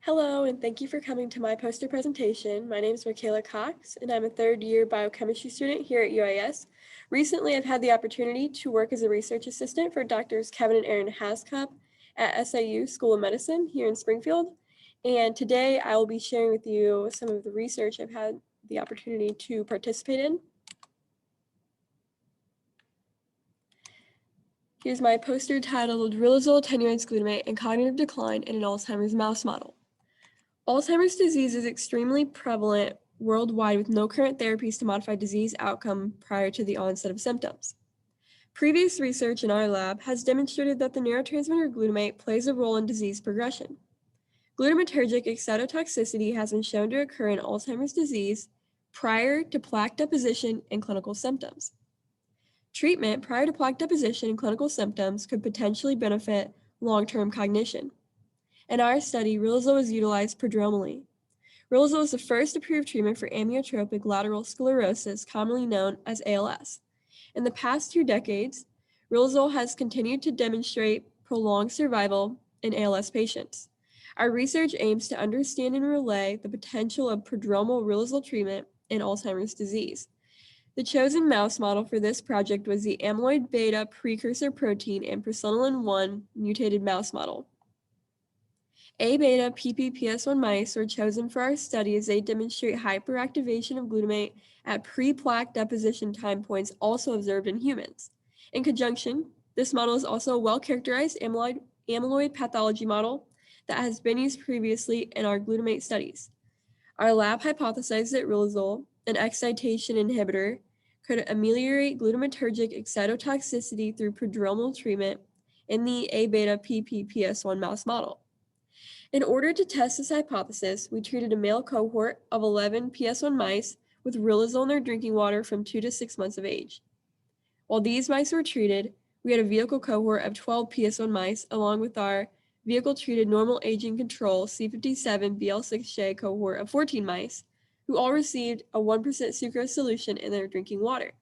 Hello, and thank you for coming to my poster presentation. My name is Michaela Cox, and I'm a third-year biochemistry student here at UIS. Recently, I've had the opportunity to work as a research assistant for Drs. Kevin and Erin Hascup at SIU School of Medicine here in Springfield. And today, I will be sharing with you some of the research I've had the opportunity to participate in. Here's my poster titled Riluzole Attenuates Glutamate and Cognitive Decline in an Alzheimer's Mouse Model. Alzheimer's disease is extremely prevalent worldwide with no current therapies to modify disease outcome prior to the onset of symptoms. Previous research in our lab has demonstrated that the neurotransmitter glutamate plays a role in disease progression. Glutamatergic excitotoxicity has been shown to occur in Alzheimer's disease prior to plaque deposition and clinical symptoms. Treatment prior to plaque deposition and clinical symptoms could potentially benefit long-term cognition. In our study, riluzole was utilized prodromally. Riluzole is the first approved treatment for amyotrophic lateral sclerosis, commonly known as ALS. In the past 2 decades, riluzole has continued to demonstrate prolonged survival in ALS patients. Our research aims to understand and relay the potential of prodromal riluzole treatment in Alzheimer's disease. The chosen mouse model for this project was the amyloid beta precursor protein and presenilin-1 mutated mouse model. A-beta PPPS1 mice were chosen for our study as they demonstrate hyperactivation of glutamate at pre-plaque deposition time points also observed in humans. In conjunction, this model is also a well-characterized amyloid pathology model that has been used previously in our glutamate studies. Our lab hypothesized that riluzole, an excitation inhibitor, could ameliorate glutamatergic excitotoxicity through prodromal treatment in the A-beta PPPS1 mouse model. In order to test this hypothesis, we treated a male cohort of 11 PS1 mice with riluzole in their drinking water from 2 to 6 months of age. While these mice were treated, we had a vehicle cohort of 12 PS1 mice along with our vehicle-treated normal aging control C57 BL6J cohort of 14 mice, who all received a 1% sucrose solution in their drinking water.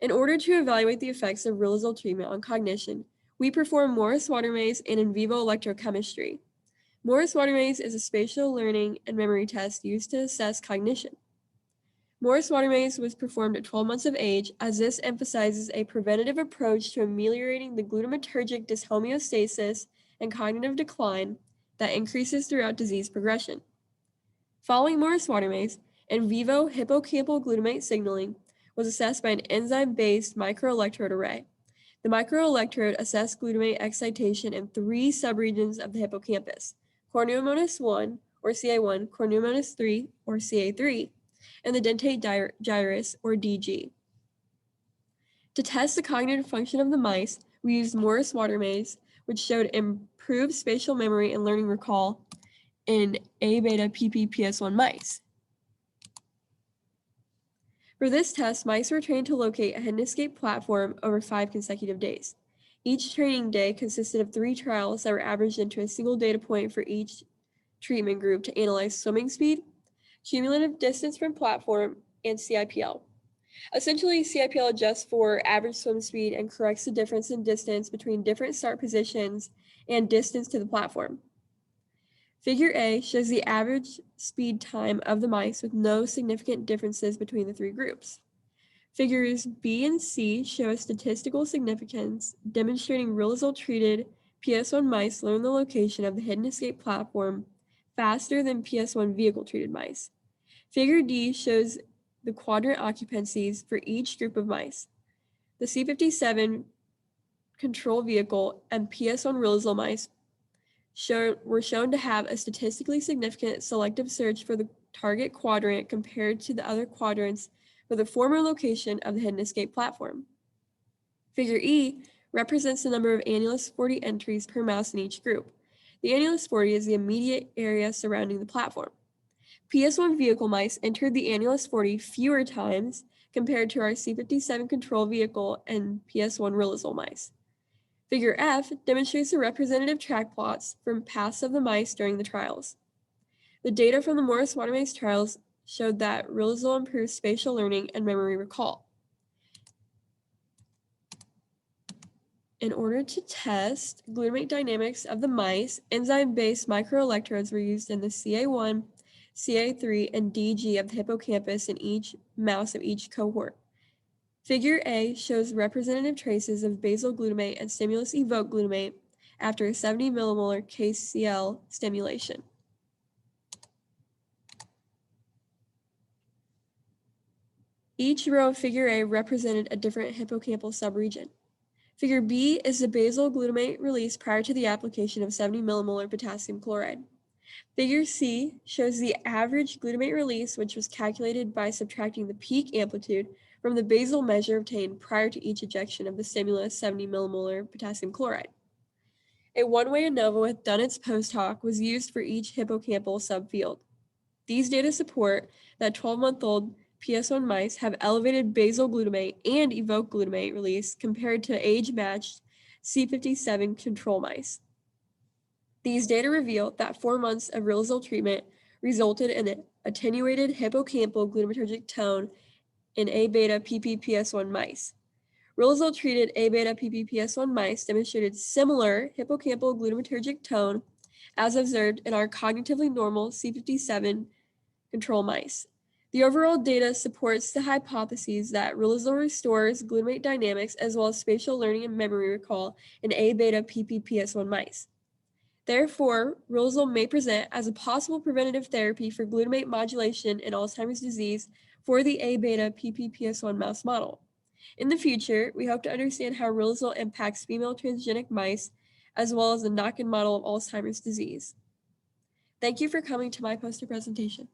In order to evaluate the effects of riluzole treatment on cognition, we performed Morris-Water maze and in vivo electrochemistry. Morris-Water maze is a spatial learning and memory test used to assess cognition. Morris-Water maze was performed at 12 months of age, as this emphasizes a preventative approach to ameliorating the glutamatergic dyshomeostasis and cognitive decline that increases throughout disease progression. Following Morris-Water maze, in vivo hippocampal glutamate signaling was assessed by an enzyme-based microelectrode array. The microelectrode assessed glutamate excitation in 3 subregions of the hippocampus: cornuomonas 1, or CA1, cornuomonas 3, or CA3, and the dentate gyrus, or DG. To test the cognitive function of the mice, we used Morris-Water maze, which showed improved spatial memory and learning recall in A-beta PPPS1 mice. For this test, mice were trained to locate a hidden escape platform over 5 consecutive days. Each training day consisted of 3 trials that were averaged into a single data point for each treatment group to analyze swimming speed, cumulative distance from platform, and CIPL. Essentially, CIPL adjusts for average swim speed and corrects the difference in distance between different start positions and distance to the platform. Figure A shows the average speed time of the mice with no significant differences between the 3 groups. Figures B and C show a statistical significance demonstrating riluzole-treated PS1 mice learn the location of the hidden escape platform faster than PS1 vehicle-treated mice. Figure D shows the quadrant occupancies for each group of mice. The C57 control vehicle and PS1 riluzole mice were shown to have a statistically significant selective search for the target quadrant compared to the other quadrants for the former location of the hidden escape platform. Figure E represents the number of annulus 40 entries per mouse in each group. The annulus 40 is the immediate area surrounding the platform. PS1 vehicle mice entered the annulus 40 fewer times compared to our C57 control vehicle and PS1 riluzole mice. Figure F demonstrates the representative track plots from paths of the mice during the trials. The data from the Morris-Water maze trials showed that riluzole improves spatial learning and memory recall. In order to test glutamate dynamics of the mice, enzyme-based microelectrodes were used in the CA1, CA3, and DG of the hippocampus in each mouse of each cohort. Figure A shows representative traces of basal glutamate and stimulus evoked glutamate after a 70 millimolar KCl stimulation. Each row of figure A represented a different hippocampal subregion. Figure B is the basal glutamate release prior to the application of 70 millimolar potassium chloride. Figure C shows the average glutamate release, which was calculated by subtracting the peak amplitude from the basal measure obtained prior to each ejection of the stimulus 70 millimolar potassium chloride. A one-way ANOVA with Dunnett's post hoc was used for each hippocampal subfield. These data support that 12-month-old PS1 mice have elevated basal glutamate and evoked glutamate release compared to age-matched C57 control mice. These data reveal that 4 months of riluzole treatment resulted in an attenuated hippocampal glutamatergic tone in A-beta PPPS1 mice. Riluzole-treated A-beta PPPS1 mice demonstrated similar hippocampal glutamatergic tone as observed in our cognitively normal C57 control mice. The overall data supports the hypotheses that riluzole restores glutamate dynamics as well as spatial learning and memory recall in A-beta PPPS1 mice. Therefore, riluzole may present as a possible preventative therapy for glutamate modulation in Alzheimer's disease for the A-beta PPPS1 mouse model. In the future, we hope to understand how riluzole impacts female transgenic mice as well as the knock-in model of Alzheimer's disease. Thank you for coming to my poster presentation.